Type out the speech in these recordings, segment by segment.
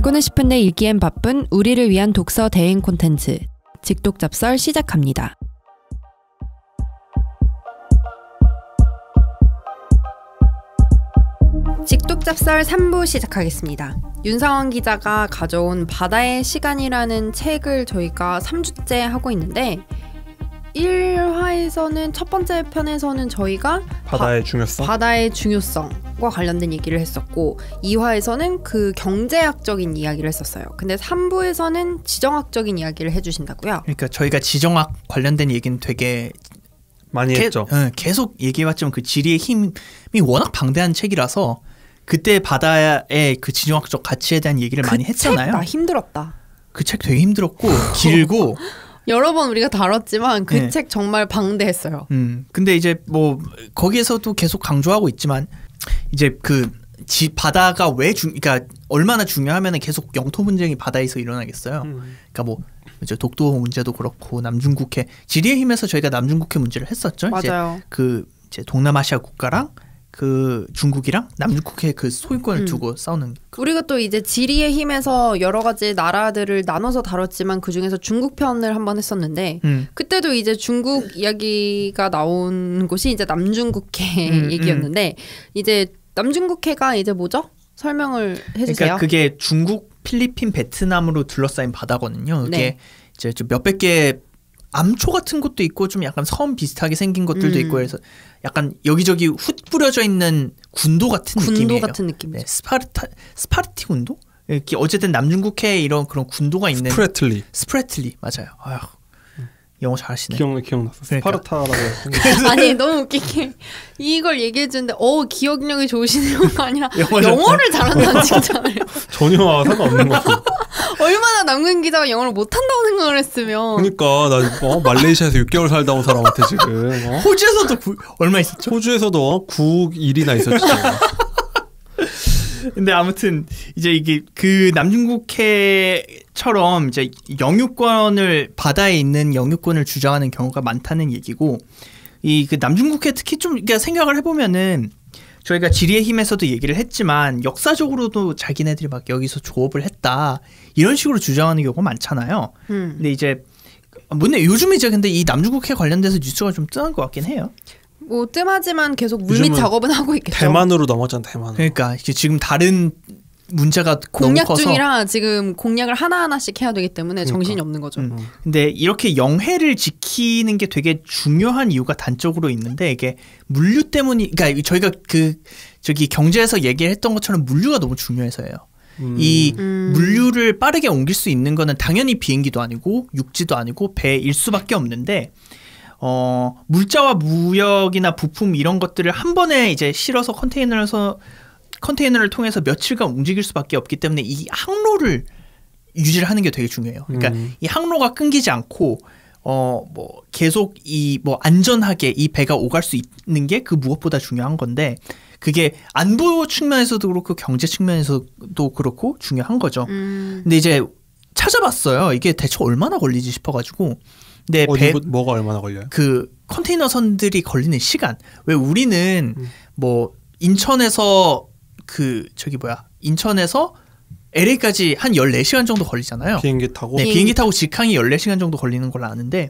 알고는 싶은데 읽기엔 바쁜 우리를 위한 독서 대행 콘텐츠 직독잡설 시작합니다. 직독잡설 3부 시작하겠습니다. 윤상원 기자가 가져온 바다의 시간이라는 책을 저희가 3주째 하고 있는데 1화에서는 첫 번째 편에서는 저희가 바다의 중요성과 관련된 얘기를 했었고 2화에서는 그 경제학적인 이야기를 했었어요. 근데 3부에서는 지정학적인 이야기를 해주신다고요? 그러니까 저희가 지정학 관련된 얘기는 되게 많이 했죠. 계속 얘기해왔지만 그 지리의 힘이 워낙 방대한 책이라서 그때 바다의 그 지정학적 가치에 대한 얘기를 많이 했잖아요. 나 힘들었다. 그 책 되게 힘들었고 길고 여러 번 우리가 다뤘지만 그 책 정말 방대했어요. 근데 이제 뭐 거기에서도 계속 강조하고 있지만 이제 그 바다가 그러니까 얼마나 중요하면은 계속 영토 분쟁이 바다에서 일어나겠어요. 그러니까 뭐 이제 독도 문제도 그렇고 남중국해 지리의 힘에서 저희가 남중국해 문제를 했었죠. 맞아요. 이제 동남아시아 국가랑 그 중국이랑 남중국해 그 소유권을 두고 싸우는. 우리가 또 이제 지리의 힘에서 여러 가지 나라들을 나눠서 다뤘지만 그 중에서 중국 편을 한번 했었는데 그때도 이제 중국 이야기가 나온 곳이 이제 남중국해 얘기였는데 이제 남중국해가 이제 뭐죠? 설명을 해주세요. 그러니까 그게 중국, 필리핀, 베트남으로 둘러싸인 바다거든요. 그게 네. 이제 좀 몇백 개 암초 같은 것도 있고 좀 약간 섬 비슷하게 생긴 것들도 있고 해서 약간 여기저기 훗 뿌려져 있는 군도 같은 느낌이에요. 군도 같은 느낌이죠. 네, 스파르티 군도? 이렇게 어쨌든 남중국해에 이런 그런 군도가 있는 스프레틀리 맞아요. 아휴, 영어 잘하시네. 기억났어. 그러니까. 스파르타라고. 아니 너무 웃기게 이걸 얘기해 주는데 기억력이 좋으시네요가 아니라 영어를 잘한다는 칭찬을. 전혀 상관없는 것 같아요. 얼마나 남근 기자가 영어를 못한다고 생각을 했으면. 그러니까 나 말레이시아에서 6개월 살다 온 사람한테 지금. 호주에서도 얼마 있었죠? 호주에서도 9일이나 있었죠. 근데 아무튼 이제 이게 그 남중국해처럼 이제 바다에 있는 영유권을 주장하는 경우가 많다는 얘기고 이 그 남중국해 특히 좀 그러니까 생각을 해보면은 저희가 지리의 힘에서도 얘기를 했지만 역사적으로도 자기네들이 막 여기서 조업을 했다 이런 식으로 주장하는 경우가 많잖아요. 근데 이제 요즘 이제 근데 이 남중국해 관련돼서 뉴스가 좀 뜸한 것 같긴 해요. 뭐 뜸하지만 계속 물밑 작업은 하고 있겠죠. 대만으로 넘어졌잖아. 대만으로. 그러니까 이제 지금 다른 문제가 공약 너무 커서 중이라 지금 공약을 하나하나씩 해야 되기 때문에 정신이 없는 거죠. 근데 이렇게 영해를 지키는 게 되게 중요한 이유가 단적으로 있는데 이게 물류 때문이 그러니까 저희가 저기 경제에서 얘기했던 것처럼 물류가 너무 중요해서예요. 이 물류를 빠르게 옮길 수 있는 거는 당연히 비행기도 아니고 육지도 아니고 배일 수밖에 없는데 물자와 무역이나 부품 이런 것들을 한 번에 이제 실어서 컨테이너를 통해서 며칠간 움직일 수밖에 없기 때문에 이 항로를 유지를 하는 게 되게 중요해요. 그러니까 이 항로가 끊기지 않고 뭐 계속 안전하게 이 배가 오갈 수 있는 게 그 무엇보다 중요한 건데 그게 안보 측면에서도 그렇고 경제 측면에서도 그렇고 중요한 거죠. 근데 이제 찾아봤어요. 이게 대체 얼마나 걸리지 싶어가지고. 근데 뭐가 얼마나 걸려요? 그 컨테이너 선들이 걸리는 시간. 왜 우리는 뭐 인천에서 인천에서 LA까지 한 14시간 정도 걸리잖아요. 비행기 타고? 네, 비행기 타고 직항이 14시간 정도 걸리는 걸로 아는데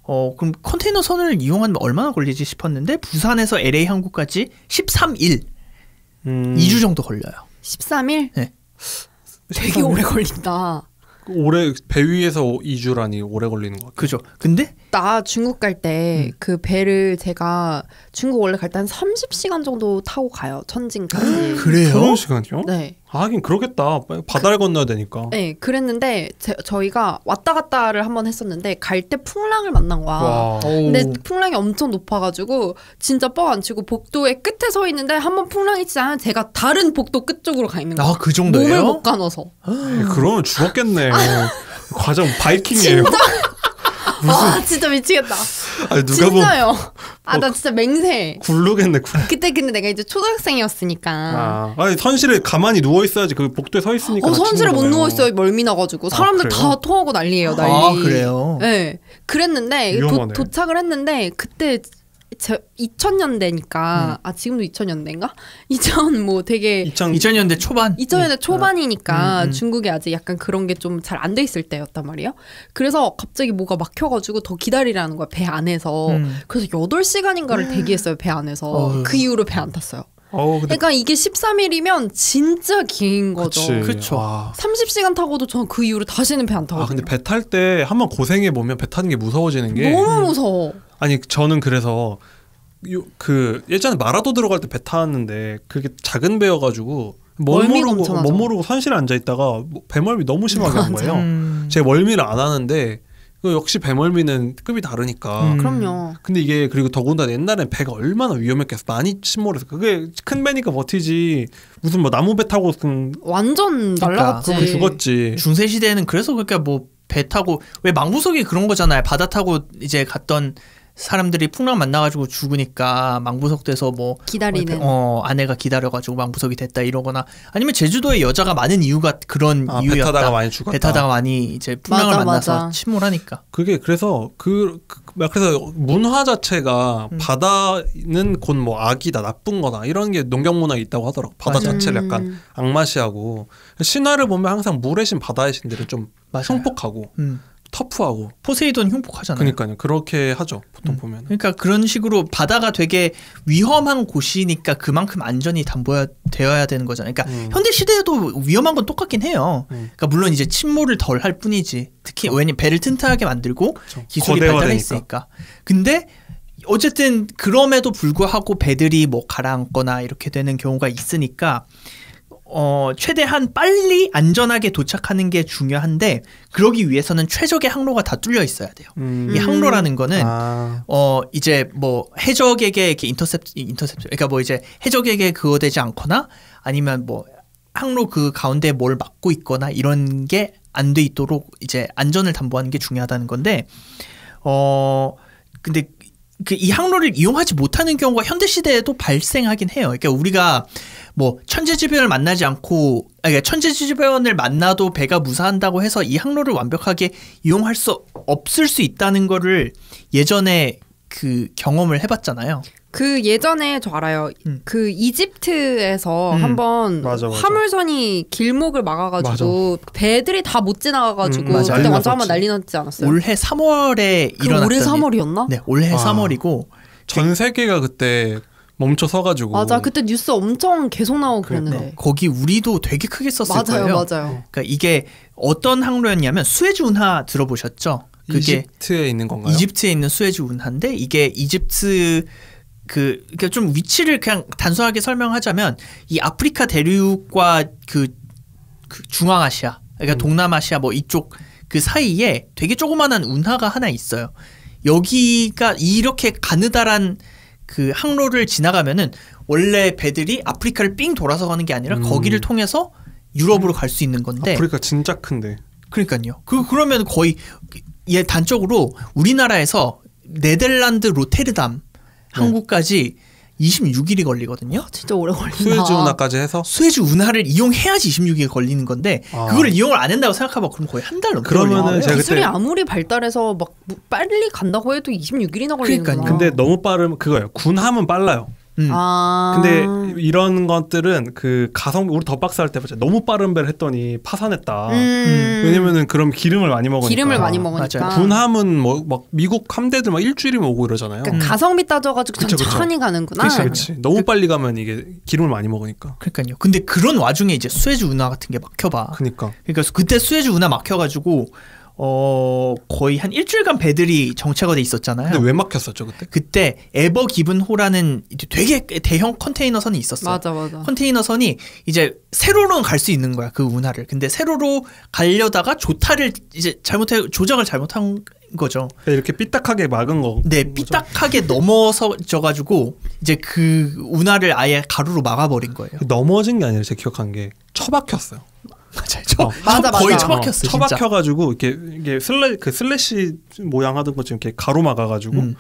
그럼 컨테이너 선을 이용하면 얼마나 걸리지 싶었는데 부산에서 LA 항구까지 13일 2주 정도 걸려요. 13일? 네. 되게 오래 걸린다. 배 위에서 2주라니 오래 걸리는 것 같아요. 그죠. 근데 나 중국 갈 때 그 배를 제가 중국 원래 갈 때 한 30시간 정도 타고 가요. 천진까지. 그래요? 30시간이요? 네. 하긴 그러겠다. 바다를 건너야 되니까. 네, 그랬는데 저희가 왔다 갔다를 한번 했었는데 갈 때 풍랑을 만난 거야. 근데 풍랑이 엄청 높아가지고 진짜 뻥 안 치고 복도의 끝에 서 있는데 한번 풍랑이 치지 않으면 제가 다른 복도 끝쪽으로 가 있는 거야. 그 정도예요? 몸을 못 가눠서. 그러면 죽었겠네. 과정 바이킹이에요. 진짜? 진짜 미치겠다. 아니, 누가 진짜요. 나 진짜 맹세. 굴르겠네. 그때 근데 내가 이제 초등학생이었으니까. 아니 선실에 가만히 누워 있어야지. 그 복도에 서 있으니까. 선실에 못 누워 있어요. 멀미 나가지고 사람들 다 토하고 난리예요. 난리. 그래요. 네. 그랬는데 도착을 했는데 그때 2000년대니까 지금도 2000년대인가? 2000 뭐 되게 2000년대 초반 2000년대 초반이니까 중국에 아직 약간 그런 게 좀 잘 안 돼 있을 때였단 말이에요. 그래서 갑자기 뭐가 막혀가지고 더 기다리라는 거야, 배 안에서. 그래서 8시간인가를 대기했어요, 배 안에서. 그 이후로 배 안 탔어요. 그러니까 이게 13일이면 진짜 긴 거죠. 그렇죠. 30시간 타고도 저는 그 이후로 다시는 배 안 타거든요. 근데 배 탈 때 한번 고생해 보면 배 타는 게 무서워지는 게 너무 무서워. 아니 저는 그래서 그 예전에 마라도 들어갈 때 배 탔는데 그게 작은 배여가지고 못 모르고 선실에 앉아 있다가 배멀미 너무 심하게 한 거예요. 제가 멀미를 안 하는데 역시 배멀미는 급이 다르니까. 그럼요. 근데 이게 그리고 더군다나 옛날엔 배가 얼마나 위험했겠어. 많이 침몰해서 그게 큰 배니까 버티지. 무슨 뭐 나무 배 타고 완전 날라갔지. 그럼 죽었지. 중세 시대에는 그래서 그러니까 뭐 배 타고 왜 망부석이 그런 거잖아요. 바다 타고 이제 갔던 사람들이 풍랑 만나가지고 죽으니까 망부석 돼서 뭐 기다리는 아내가 기다려가지고 망부석이 됐다 이러거나 아니면 제주도에 여자가 많은 이유가 그런 이유였다. 배 타다가 많이 죽었다. 배 타다가 많이 이제 풍랑을 만나서 침몰하니까. 그게 그래서 그래서 문화 자체가 바다는 곧 뭐 악이다, 나쁜거다 이런 게 농경 문화에 있다고 하더라고. 바다 자체를 약간 악마시하고 신화를 보면 항상 물의 신, 바다의 신들은 좀 흉폭하고. 터프하고 포세이돈 흉폭하잖아요. 그러니까요. 그렇게 하죠. 보통 보면. 그러니까 그런 식으로 바다가 되게 위험한 곳이니까 그만큼 안전이 담보되어야 되는 거잖아요. 그러니까 현대 시대에도 위험한 건 똑같긴 해요. 그러니까 물론 이제 침몰을 덜 할 뿐이지. 특히 왜냐면 배를 튼튼하게 만들고 기술이 발달했으니까. 근데 어쨌든 그럼에도 불구하고 배들이 뭐 가라앉거나 이렇게 되는 경우가 있으니까 최대한 빨리 안전하게 도착하는 게 중요한데 그러기 위해서는 최적의 항로가 다 뚫려 있어야 돼요. 이 항로라는 거는 이제 뭐 해적에게 이렇게 인터셉 그러니까 뭐 이제 해적에게 그거 되지 않거나 아니면 뭐 항로 그 가운데 뭘 막고 있거나 이런 게 안 돼 있도록 이제 안전을 담보하는 게 중요하다는 건데 근데 이 항로를 이용하지 못하는 경우가 현대 시대에도 발생하긴 해요. 그러니까 우리가 뭐 천재지변을 만나지 않고 그러니까 천재지변을 만나도 배가 무사한다고 해서 이 항로를 완벽하게 이용할 수 없을 수 있다는 거를 예전에 그 경험을 해봤잖아요. 그 예전에 저 알아요. 그 이집트에서 한번 화물선이 길목을 막아가지고 배들이 다 못 지나가가지고 그때 완전 한번 난리 났지 않았어요? 올해 3월에 일어났던 올해 3월이었나? 네, 올해 3월이고 전 세계가 그때 멈춰 서가지고 맞아. 그때 뉴스 엄청 계속 나오고 그랬는데 거기 우리도 되게 크게 썼을 거예요. 맞아요. 그러니까 이게 어떤 항로였냐면 수에즈 운하 들어보셨죠? 그게 이집트에 있는 건가요? 이집트에 있는 수에즈 운하인데 이게 이집트 그러니까 좀 위치를 그냥 단순하게 설명하자면 이 아프리카 대륙과 그 중앙아시아 그러니까 동남아시아 뭐 이쪽 그 사이에 되게 조그만한 운하가 하나 있어요. 여기가 이렇게 가느다란 그 항로를 지나가면은 원래 배들이 아프리카를 삥 돌아서 가는 게 아니라 거기를 통해서 유럽으로 갈 수 있는 건데 아프리카 진짜 큰데. 그러니까요. 그러면 거의 단적으로 우리나라에서 네덜란드 로테르담 항구까지 26일이 걸리거든요. 진짜 오래 걸린다. 수에즈 운하까지 해서? 수에즈 운하를 이용해야지 26일이 걸리는 건데 그걸 이용을 안 한다고 생각하면 그럼 거의 한 달 넘게 그러면은 제가 기술이 아무리 발달해서 막 빨리 간다고 해도 26일이나 걸리는구나. 근데 너무 빠르면 그거예요. 군함은 빨라요. 근데 이런 것들은 그 가성 우리 덧박스 할 때 너무 빠른 배를 했더니 파산했다. 왜냐면은 그럼 기름을 많이 먹으니까. 군함은 뭐 막 미국 함대들 막 일주일이면 오고 이러잖아요. 그러니까 가성비 따져가지고 천천히 가는구나. 그렇지. 너무 빨리 가면 이게 기름을 많이 먹으니까. 그러니까요. 근데 그런 와중에 이제 수에즈 운하 같은 게 막혀봐. 그러니까 그때 수에즈 운하 막혀가지고 거의 한 일주일간 배들이 정체가 돼 있었잖아요. 근데 왜 막혔었죠 그때? 그때 에버 기븐호라는 되게 대형 컨테이너선이 있었어요. 맞아. 컨테이너선이 이제 세로로는 갈 수 있는 거야 그 운하를. 근데 세로로 가려다가 조타를 이제 조작을 잘못한 거죠. 이렇게 삐딱하게 막은 거. 네, 삐딱하게 넘어져가지고 이제 그 운하를 아예 가로로 막아버린 거예요. 넘어진 게 아니라 제가 기억한 게 처박혔어요. 맞아요. 거의 처박혔어요. 처박혀가지고 이게 슬래시 모양 하던 것처럼 이렇게 가로막아가지고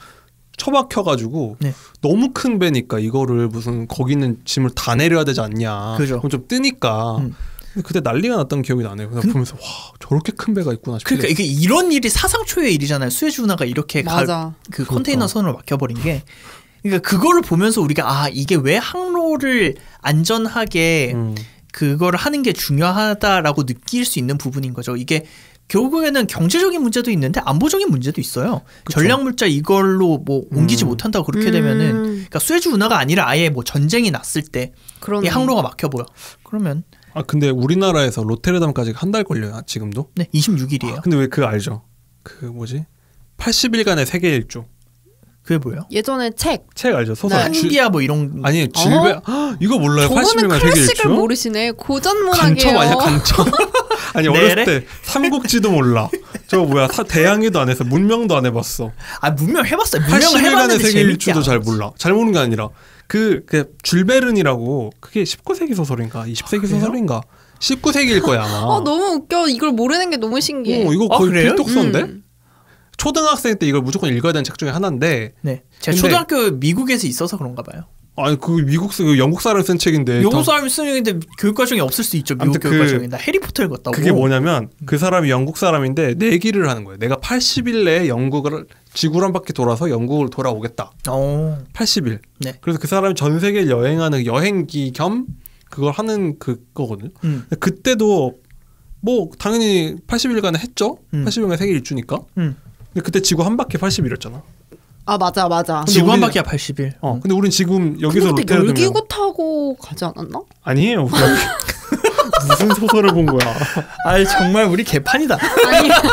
처박혀가지고 너무 큰 배니까 이거를 무슨 거기 있는 짐을 다 내려야 되지 않냐. 그죠. 그럼 좀 뜨니까. 그때 난리가 났던 기억이 나네요. 그래서 보면서 와 저렇게 큰 배가 있구나 싶어요. 그러니까 이게 이런 일이 사상 초유의 일이잖아요. 수에즈 운하가 이렇게 그 컨테이너 선으로 막혀버린 게. 그러니까 그거를 보면서 우리가 이게 왜 항로를 안전하게 그거를 하는 게 중요하다라고 느낄 수 있는 부분인 거죠. 이게 결국에는 경제적인 문제도 있는데 안보적인 문제도 있어요. 그쵸. 전략 물자 이걸로 뭐 옮기지 못한다고 그렇게 되면은 그러니까 수에즈 운하가 아니라 아예 뭐 전쟁이 났을 때 이 항로가 막혀 보여. 그러면 근데 우리나라에서 로테르담까지 한 달 걸려요. 지금도? 네, 26일이에요. 근데 왜 그거 알죠? 그 뭐지? 80일간의 세계 일주. 그게 뭐예요? 예전에 책 알죠? 소설. 한디아 뭐 이런. 아니 질베 이거 몰라요? 80일간 세계 일주. 클래식을 모르시네. 고전 문학이에요. 간첩 아니야 간첩. 아니 어렸을 때 삼국지도 몰라. 저 뭐야 대항해도 안 해서 문명도 안 해봤어. 문명 해봤어요. 80일간의 세계 일주도 잘 몰라. 잘 모르는 게 아니라 그 줄베른이라고 그게 19세기 소설인가 20세기 소설인가 19세기일 거야 아마. 너무 웃겨. 이걸 모르는 게 너무 신기해. 이거 거의 필독서인데? 초등학생 때 이걸 무조건 읽어야 되는 책 중에 하나인데. 네. 제가 초등학교 미국에서 있어서 그런가 봐요. 아니 그 영국 사람이 쓴 책인데. 영국 사람이 쓴 책인데 교육과정이 없을 수 있죠. 미국 교육과정이. 나 해리포터 읽었다고. 그게 뭐냐면 그 사람이 영국 사람인데 내기를 하는 거예요. 내가 80일 내에 영국을 지구를 한 바퀴 돌아서 영국을 돌아오겠다. 80일. 네. 그래서 그 사람이 전 세계를 여행하는 여행기 겸 그걸 하는 그거거든요. 그때도 뭐 당연히 80일간에 했죠. 80일간 세계 일주니까. 근데 그때 지구 한 바퀴 80일이었잖아. 맞아. 지구 한 바퀴야 80일. 근데 우린 지금 여기서 근데 그때 열기구 타고 가지 않았나? 아니에요. 무슨 소설을 본 거야. 정말 우리 개판이다.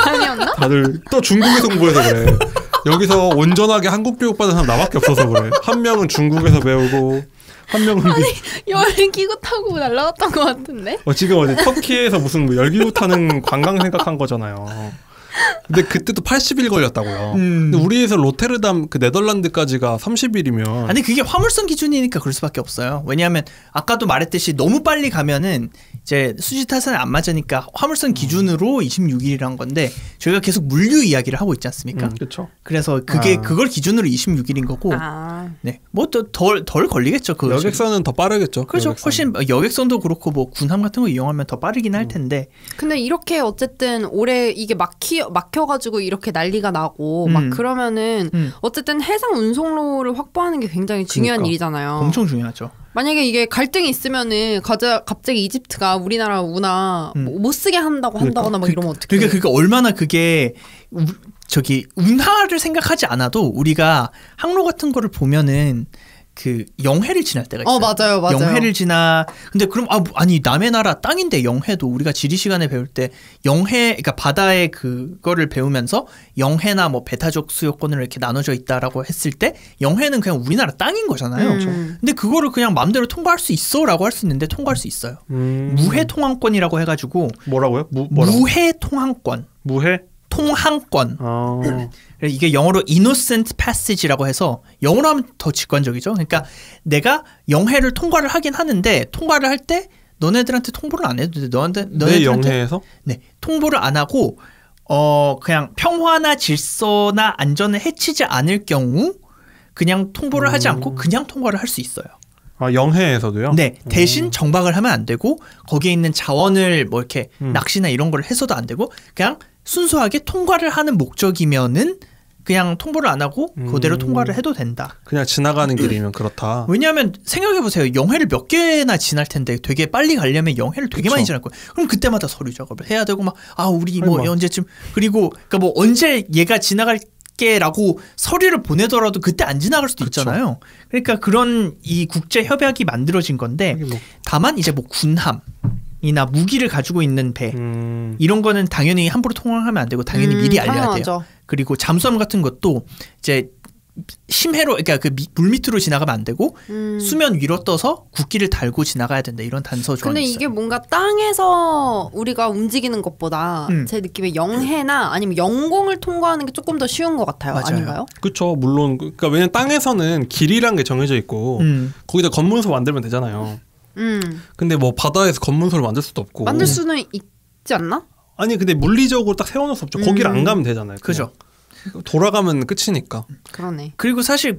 아니었나? 다들 또 중국에서 공부해서 그래. 여기서 온전하게 한국 교육 받은 사람 나밖에 없어서 그래. 한 명은 중국에서 배우고 한 명은 열기구 타고 날아갔던 것 같은데? 지금 어디 터키에서 무슨 뭐 열기구 타는 관광 생각한 거잖아요. 근데 그때도 80일 걸렸다고요. 근데 우리에서 로테르담 그 네덜란드까지가 30일이면 아니 그게 화물선 기준이니까 그럴 수밖에 없어요. 왜냐하면 아까도 말했듯이 너무 빨리 가면은 이제 수지 타산에 안 맞으니까 화물선 기준으로 26일이란 건데 저희가 계속 물류 이야기를 하고 있지 않습니까? 그렇죠. 그래서 그걸 기준으로 26일인 거고. 네, 뭐 또 덜 걸리겠죠. 그 여객선은 더 빠르겠죠. 그렇죠. 여객선. 훨씬 여객선도 그렇고 뭐 군함 같은 거 이용하면 더 빠르긴 할 텐데. 근데 이렇게 어쨌든 올해 이게 막혀가지고 이렇게 난리가 나고 막 그러면은 어쨌든 해상 운송로를 확보하는 게 굉장히 중요한 일이잖아요. 엄청 중요하죠. 만약에 이게 갈등이 있으면은 갑자기 이집트가 우리나라 운하 못 쓰게 한다거나 막 이러면 어떡해. 그러니까 얼마나 그게 운하를 생각하지 않아도 우리가 항로 같은 거를 보면은 그 영해를 지날 때가 있어요. 맞아요. 영해를 지나. 근데 그럼 아니 남의 나라 땅인데 영해도 우리가 지리 시간에 배울 때 영해 그러니까 바다의 그거를 배우면서 영해나 뭐 배타적 수요권으로 이렇게 나눠져 있다라고 했을 때 영해는 그냥 우리나라 땅인 거잖아요. 근데 그거를 그냥 마음대로 통과할 수 있어라고 할 수 있는데 통과할 수 있어요. 무해 통항권이라고 해가지고. 뭐라고요? 무해 통항권. 무해 통항권. 이게 영어로 innocent passage라고 해서 영어로 하면 더 직관적이죠. 그러니까 내가 영해를 통과를 하긴 하는데 통과를 할 때 너네들한테 통보를 안 해도 돼. 너네들한테 영해에서? 네, 통보를 안 하고 그냥 평화나 질서나 안전을 해치지 않을 경우 그냥 통보를 하지 않고 그냥 통과를 할 수 있어요. 영해에서도요? 네. 대신 정박을 하면 안 되고 거기에 있는 자원을 뭐 이렇게 낚시나 이런 걸 해서도 안 되고 그냥 순수하게 통과를 하는 목적이면은 그냥 통보를 안 하고 그대로 통과를 해도 된다. 그냥 지나가는 길이면 그렇다. 왜냐하면 생각해보세요. 영해를 몇 개나 지날 텐데 되게 빨리 가려면 영해를 되게 많이 지날 거예요. 그럼 그때마다 서류 작업을 해야 되고 막 우리 뭐 언제쯤 그리고 그러니까 뭐 언제 얘가 지나갈 라고 서류를 보내더라도 그때 안 지나갈 수도 있잖아요. 그러니까 그런 이 국제 협약이 만들어진 건데 다만 이제 뭐 군함이나 무기를 가지고 있는 배 이런 거는 당연히 함부로 통항하면 안 되고 당연히 미리 알려야 돼요. 그리고 잠수함 같은 것도 이제 심해로 그러니까 그 물 밑으로 지나가면 안 되고 수면 위로 떠서 국기를 달고 지나가야 된다. 이런 단서 조항이 있어요. 근데 이게 뭔가 땅에서 우리가 움직이는 것보다 제 느낌에 영해나 아니면 영공을 통과하는 게 조금 더 쉬운 것 같아요. 맞아요. 아닌가요? 그렇죠. 물론 그러니까 왜냐면 땅에서는 길이란 게 정해져 있고 거기다 검문소 만들면 되잖아요. 근데 뭐 바다에서 검문소를 만들 수도 없고 만들 수는 있지 않나? 아니 근데 물리적으로 딱 세워놓을 수 없죠. 거기를 안 가면 되잖아요. 그죠. 돌아가면 끝이니까. 그러네. 그리고 사실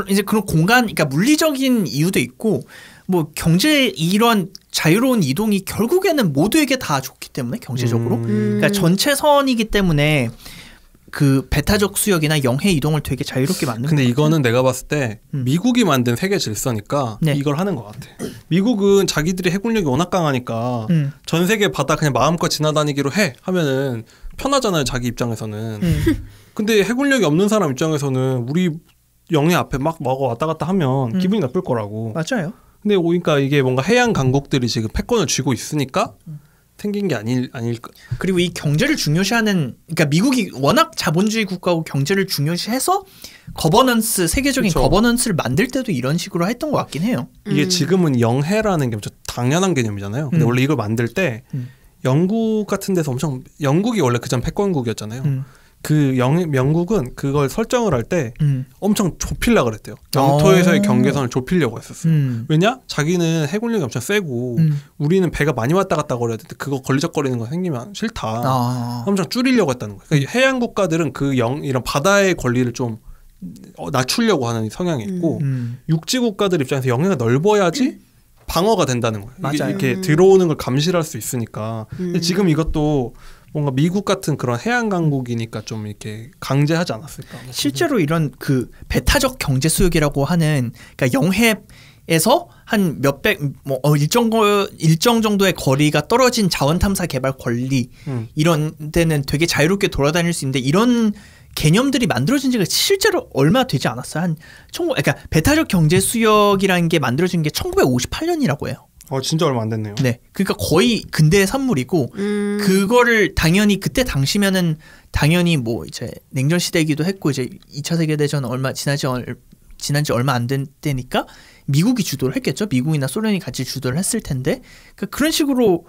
이제 그런 공간, 그러니까 물리적인 이유도 있고, 뭐 경제 이런 자유로운 이동이 결국에는 모두에게 다 좋기 때문에 경제적으로, 그러니까 전체 선이기 때문에 그 배타적 수역이나 영해 이동을 되게 자유롭게 만든. 근데 이거는 내가 봤을 때 미국이 만든 세계 질서니까 네. 이걸 하는 것 같아. 미국은 자기들이 해군력이 워낙 강하니까 전 세계 바다 그냥 마음껏 지나다니기로 해 하면은 편하잖아요, 자기 입장에서는. 근데 해군력이 없는 사람 입장에서는 우리 영해 앞에 막 왔다 갔다 하면 기분이 나쁠 거라고. 맞아요. 근데 그러니까 이게 뭔가 해양 강국들이 지금 패권을 쥐고 있으니까 생긴 게 아닐까. 그리고 이 경제를 중요시하는, 그러니까 미국이 워낙 자본주의 국가고 경제를 중요시해서 거버넌스, 세계적인 그쵸. 거버넌스를 만들 때도 이런 식으로 했던 것 같긴 해요. 이게 지금은 영해라는 게 엄청 당연한 개념이잖아요. 근데 원래 이걸 만들 때 영국 같은 데서 엄청, 영국이 원래 그전 패권국이었잖아요. 그 영국은 그걸 설정을 할 때 엄청 좁히려고 그랬대요. 영토에서의 경계선을 좁히려고 했었어요. 왜냐? 자기는 해군력이 엄청 세고 우리는 배가 많이 왔다 갔다 거려야 되는데 그거 걸리적거리는 거 생기면 싫다. 엄청 줄이려고 했다는 거예요. 그러니까 해양 국가들은 이런 바다의 권리를 좀 낮추려고 하는 성향이 있고 육지 국가들 입장에서 영해가 넓어야지 방어가 된다는 거예요. 맞아요. 이렇게 들어오는 걸 감시를 할 수 있으니까. 근데 지금 이것도 뭔가 미국 같은 그런 해양 강국이니까 좀 이렇게 강제하지 않았을까? 실제로 이런 그 배타적 경제 수역이라고 하는, 그러니까 영해에서 한 몇백 일정 정도의 거리가 떨어진 자원 탐사 개발 권리 이런 데는 되게 자유롭게 돌아다닐 수 있는데 이런 개념들이 만들어진 지가 실제로 얼마 되지 않았어요. 그러니까 배타적 경제 수역이라는 게 만들어진 게 1958년이라고 해요. 진짜 얼마 안 됐네요. 네, 그러니까 거의 근대의 산물이고 그거를 당연히 그때 당시면은 당연히 뭐 이제 냉전 시대이기도 했고 이제 2차 세계 대전 지난지 얼마 안 된 때니까 미국이 주도를 했겠죠. 미국이나 소련이 같이 주도를 했을 텐데 그러니까 그런 식으로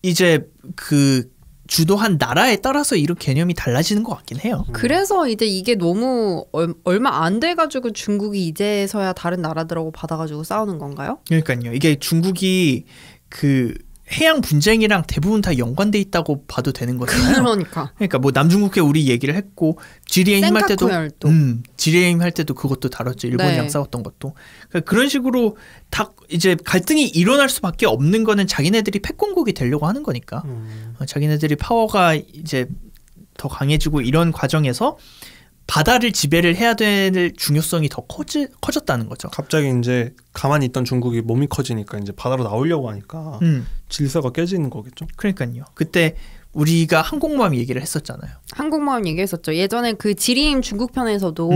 이제 그 주도한 나라에 따라서 이런 개념이 달라지는 것 같긴 해요. 그래서 이제 이게 너무 얼마 안 돼가지고 중국이 이제서야 다른 나라들하고 받아가지고 싸우는 건가요? 그러니까요. 이게 중국이 그 해양 분쟁이랑 대부분 다 연관돼 있다고 봐도 되는 거잖아요. 그러니까 뭐 남중국해 우리 얘기를 했고 지리에임 할 때도 지리에임 할 때도 그것도 다뤘죠. 일본이랑 네. 싸웠던 것도. 그러니까 그런 식으로 다 이제 갈등이 일어날 수밖에 없는 거는 자기네들이 패권국이 되려고 하는 거니까. 자기네들이 파워가 이제 더 강해지고 이런 과정에서 바다를 지배를 해야 될 중요성이 더 커졌다는 거죠. 갑자기 이제 가만히 있던 중국이 몸이 커지니까 이제 바다로 나오려고 하니까 질서가 깨지는 거겠죠. 그러니까요. 그때 우리가 항공모함 얘기를 했었잖아요. 항공모함 얘기했었죠. 예전에 그 지리임 중국 편에서도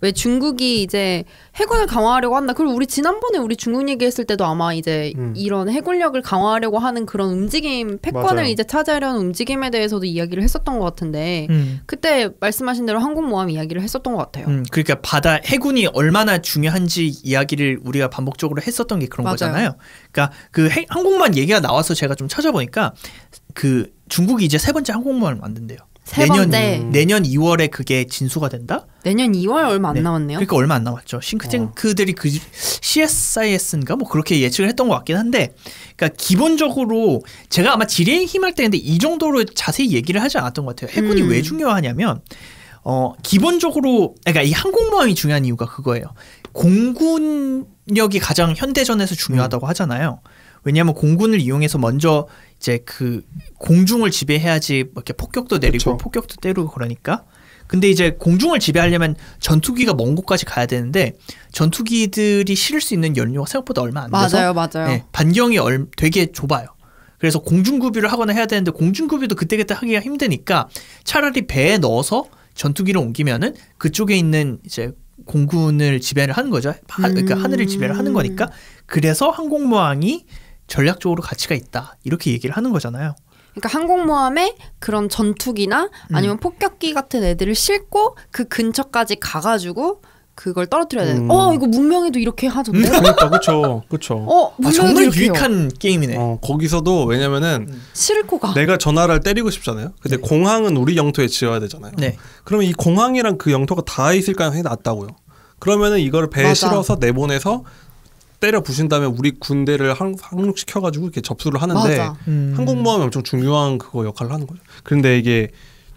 왜 중국이 이제 해군을 강화하려고 한다. 그리고 우리 지난번에 우리 중국 얘기했을 때도 아마 이제 이런 해군력을 강화하려고 하는 그런 움직임, 패권을 맞아요. 이제 차지하려는 움직임에 대해서도 이야기를 했었던 것 같은데 그때 말씀하신 대로 항공모함 이야기를 했었던 것 같아요. 그러니까 바다 해군이 얼마나 중요한지 이야기를 우리가 반복적으로 했었던 게 그런 맞아요. 거잖아요. 그러니까 그 항공모함 얘기가 나와서 제가 좀 찾아보니까 그 중국이 이제 3번째 항공모함을 만든대요. 내년 2월에 그게 진수가 된다? 내년 2월 얼마 안 남았네요. 그러니까 얼마 안 남았죠. 싱크탱크들이 그 CSIS인가 뭐 그렇게 예측을 했던 것 같긴 한데, 그러니까 기본적으로 제가 아마 지뢰의 힘할 때인데 이 정도로 자세히 얘기를 하지 않았던 것 같아요. 해군이 왜 중요하냐면 기본적으로 그러니까 이 항공모함이 중요한 이유가 그거예요. 공군력이 가장 현대전에서 중요하다고 하잖아요. 왜냐하면 공군을 이용해서 먼저 이제 그 공중을 지배해야지 이렇게 폭격도 내리고 그쵸. 폭격도 때리고 그러니까. 근데 이제 공중을 지배하려면 전투기가 먼 곳까지 가야 되는데 전투기들이 실을 수 있는 연료가 생각보다 얼마 안 돼서 맞아요. 네, 반경이 되게 좁아요. 그래서 공중구비를 하거나 해야 되는데 공중구비도 그때그때 하기가 힘드니까 차라리 배에 넣어서 전투기를 옮기면은 그쪽에 있는 이제 공군을 지배를 하는 거죠. 그러니까 하늘을 지배를 하는 거니까. 그래서 항공모함이 전략적으로 가치가 있다. 이렇게 얘기를 하는 거잖아요. 그러니까 항공모함에 그런 전투기나 아니면 폭격기 같은 애들을 싣고 그 근처까지 가가지고 그걸 떨어뜨려야 되는. 이거 문명에도 이렇게 하던데. 그러니까 그렇죠. 정말 유익한 게임이네. 거기서도 왜냐면은 싣고 가. 내가 저 나라를 때리고 싶잖아요. 근데 네. 공항은 우리 영토에 지어야 되잖아요. 네. 그러면 이 공항이랑 그 영토가 다 있을 가능성이 낮다고요. 그러면은 이거를 배에 실어서 내보내서 때려 부신 다음에 우리 군대를 항륙시켜가지고 이렇게 접수를 하는데 항공모함이 엄청 중요한 그거 역할을 하는 거죠. 그런데 이게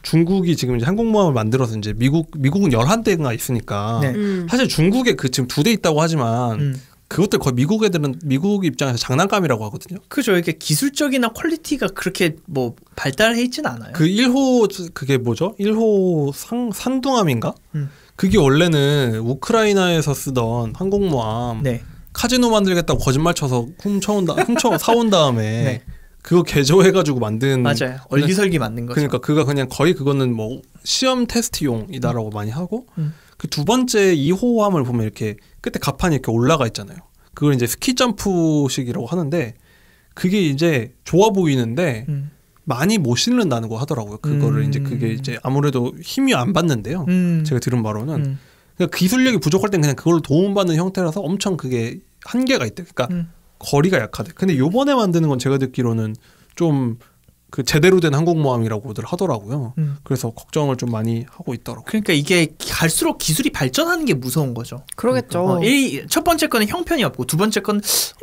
중국이 지금 이제 항공모함을 만들어서 이제 미국은 11대가 있으니까 사실 중국에 그 지금 2대 있다고 하지만 그것들 거의 미국 애들은 미국 입장에서 장난감이라고 하거든요. 그죠. 이게 기술적이나 퀄리티가 그렇게 뭐 발달해 있진 않아요. 그 1호 그게 뭐죠? 1호 산둥함인가? 그게 원래는 우크라이나에서 쓰던 항공모함 네. 카지노 만들겠다고 거짓말 쳐서 사온 다음에 네. 그거 개조해가지고 만든 맞아요. 얼기설기 만든 거죠. 그러니까 그가 그냥 거의 그거는 뭐 시험 테스트용이다라고 많이 하고 그 두 번째 2호함을 보면 이렇게 끝에 가판이 이렇게 올라가 있잖아요. 그걸 이제 스키 점프식이라고 하는데 그게 이제 좋아 보이는데 많이 못 실는다는 거 하더라고요. 그거를 이제 그게 이제 아무래도 힘이 안 받는데요. 제가 들은 바로는 그러니까 기술력이 부족할 땐 그냥 그걸로 도움받는 형태라서 엄청 그게 한계가 있대. 그러니까 거리가 약하대. 근데 요번에 만드는 건 제가 듣기로는 좀 그 제대로 된 항공모함이라고들 하더라고요. 그래서 걱정을 좀 많이 하고 있더라고요. 그러니까 이게 갈수록 기술이 발전하는 게 무서운 거죠. 그러겠죠. 첫 번째 거는 형편이 없고 두 번째 건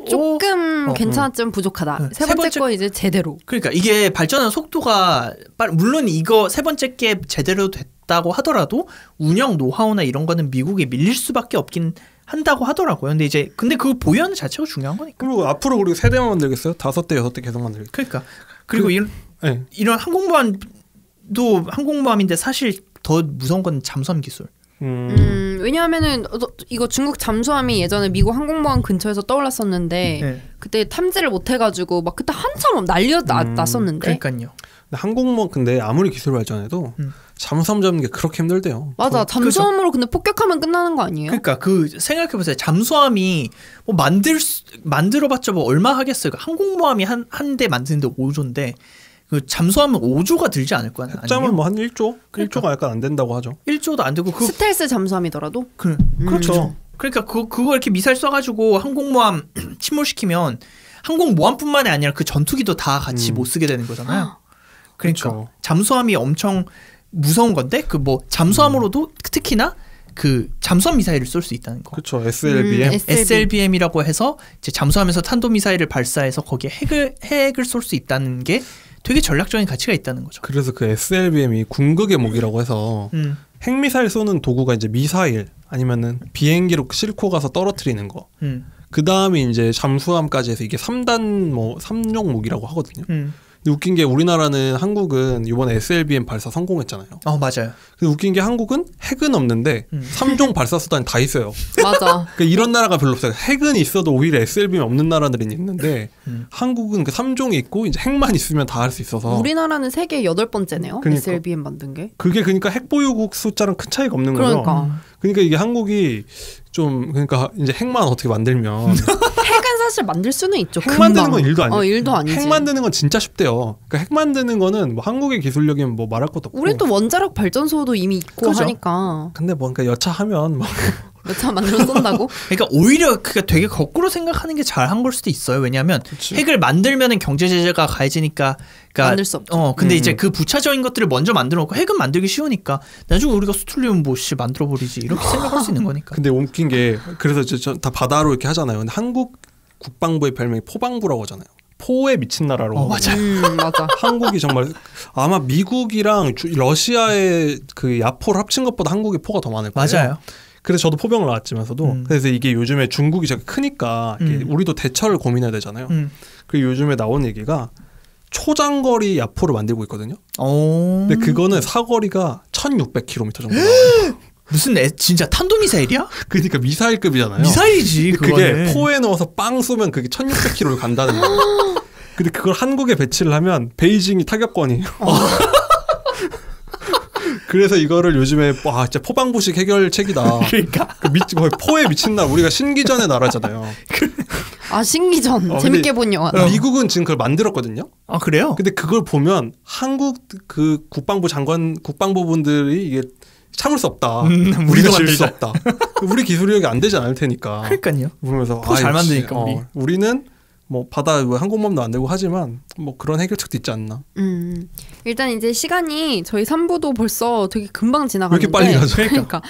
조금 괜찮았지만 부족하다. 세 번째 거 이제 제대로. 그러니까 이게 발전하는 속도가 물론 이거 세 번째 게 제대로 됐다고 하더라도 운영 노하우나 이런 거는 미국에 밀릴 수밖에 없긴 한다고 하더라고요. 근데 그거 보유하는 자체가 중요한 거니까. 그리고 앞으로 우리 3대만 만들겠어요? 5대, 6대 계속 만들겠어요. 그러니까. 그리고 이런 항공모함인데 사실 더 무서운 건 잠수함 기술. 왜냐하면은 이거 중국 잠수함이 예전에 미국 항공모함 근처에서 떠올랐었는데 네. 그때 탐지를 못 해가지고 막 그때 한참 난리가 났었는데. 그러니까요. 근데 아무리 기술 발전해도 잠수함 잡는 게 그렇게 힘들대요. 맞아. 잠수함으로 근데 폭격하면 끝나는 거 아니에요? 그러니까 생각해보세요. 잠수함이 뭐 만들어봤자 뭐 얼마 하겠어요. 항공모함이 한 대 만드는데 5조인데 그 잠수함은 5조가 들지 않을 거 아니에요? 핵잠은 뭐 한 1조? 그러니까. 1조가 약간 안 된다고 하죠. 1조도 안 되고 스텔스 잠수함이더라도? 그렇죠. 그러니까 그거 이렇게 미사일 쏴가지고 항공모함 침몰시키면 항공모함뿐만이 아니라 그 전투기도 다 같이 못 쓰게 되는 거잖아요. 그러니까 그렇죠. 잠수함이 엄청 무서운 건데 그 뭐 잠수함으로도 특히나 그 잠수함 미사일을 쏠 수 있다는 거. 그렇죠. SLBM. SLBM이라고 해서 이제 잠수함에서 탄도 미사일을 발사해서 거기에 핵을 쏠 수 있다는 게 되게 전략적인 가치가 있다는 거죠. 그래서 그 SLBM이 궁극의 무기라고 해서 핵미사일 쏘는 도구가 이제 미사일 아니면은 비행기로 싣고 가서 떨어뜨리는 거. 그 다음에 이제 잠수함까지 해서 이게 3종 무기라고 하거든요. 근데 웃긴 게 우리나라는 한국은 이번에 SLBM 발사 성공했잖아요. 맞아요. 근데 웃긴 게 한국은 핵은 없는데 3종 발사 수단이 다 있어요. 맞아. 그러니까 이런 나라가 별로 없어요. 핵은 있어도 오히려 SLBM 없는 나라들이 있는데 한국은 그 3종이 있고 이제 핵만 있으면 다 할 수 있어서. 우리나라는 세계 8번째네요. 그러니까. SLBM 만든 게. 그게 그러니까 핵 보유국 숫자랑 큰 차이가 없는 거예요. 그러니까 이게 한국이 좀 그러니까 이제 핵만 어떻게 만들면 핵은 사실 만들 수는 있죠. 핵 만드는 건 일도 아니에요. 일도 아니지. 핵 만드는 건 진짜 쉽대요. 그러니까 핵 만드는 거는 뭐 한국의 기술력이면 뭐 말할 것도 없고. 우리 또 원자력 발전소도 이미 있고 그렇죠? 하니까. 근데 뭐 그러니까 여차하면 뭐 여차 만들어 쏜다고? 그러니까 오히려 그게 되게 거꾸로 생각하는 게 잘한 걸 수도 있어요. 왜냐하면 핵을 만들면은 경제 제재가 가해지니까. 그러니까 만들 수 없죠. 근데 이제 그 부차적인 것들을 먼저 만들어 놓고 핵은 만들기 쉬우니까 나중에 우리가 수틀리면 만들어 버리지 이렇게 생각할 수 있는 거니까. 근데 웃긴 게 그래서 다 바다로 이렇게 하잖아요. 근데 한국 국방부의 별명이 포방부라고 하잖아요. 포에 미친 나라로. 맞아요. 맞아. 한국이 정말 아마 미국이랑 러시아의 그 야포를 합친 것보다 한국의 포가 더 많을 거예요. 맞아요. 그래서 저도 포병을 나왔지만서도 그래서 이게 요즘에 중국이 저기 크니까 우리도 대처를 고민해야 되잖아요. 그리고 요즘에 나온 얘기가 초장거리 야포를 만들고 있거든요. 근데 그거는 사거리가 1600km 정도 나와요. 무슨 진짜 탄도미사일이야? 그러니까 미사일급이잖아요. 미사일이지. 그게 포에 넣어서 빵 쏘면 그게 1600km를 간다는 거예요. 근데 그걸 한국에 배치를 하면 베이징이 타격권이에요. 그래서 이거를 요즘에 진짜 포방부식 해결책이다. 그러니까 거의 포에 미친 나라. 우리가 신기전의 나라잖아요. 신기전 재밌게 본 영화. 미국은 지금 그걸 만들었거든요. 그래요? 근데 그걸 보면 한국 그 국방부분들이 이게 참을 수 없다. 우리가 질 수 없다. 우리 기술력이 안 되지 않을 테니까. 그러니까요. 그러면서 포 잘 만드니까 우리는 뭐 바다 항공모함도 안 되고 하지만 뭐 그런 해결책도 있지 않나. 일단 이제 시간이 저희 3부도 벌써 되게 금방 지나갔는데. 왜 이렇게 빨리 가죠? 그러니까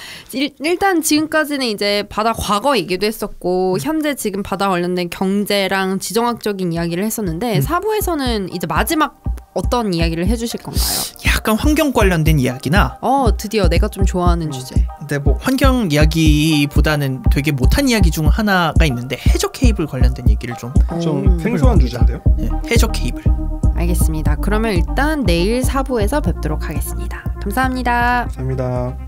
일단 지금까지는 이제 바다 과거 얘기도 했었고 현재 지금 바다 관련된 경제랑 지정학적인 이야기를 했었는데 4부에서는 이제 마지막 어떤 이야기를 해주실 건가요? 약간 환경 관련된 이야기나 드디어 내가 좀 좋아하는 주제. 근데 뭐 환경 이야기보다는 되게 못한 이야기 중 하나가 있는데 해저 케이블 관련된 얘기를 좀 생소한 주제인데요. 네, 해저 케이블. 알겠습니다. 그러면 일단 내일 4부에서 뵙도록 하겠습니다. 감사합니다. 감사합니다.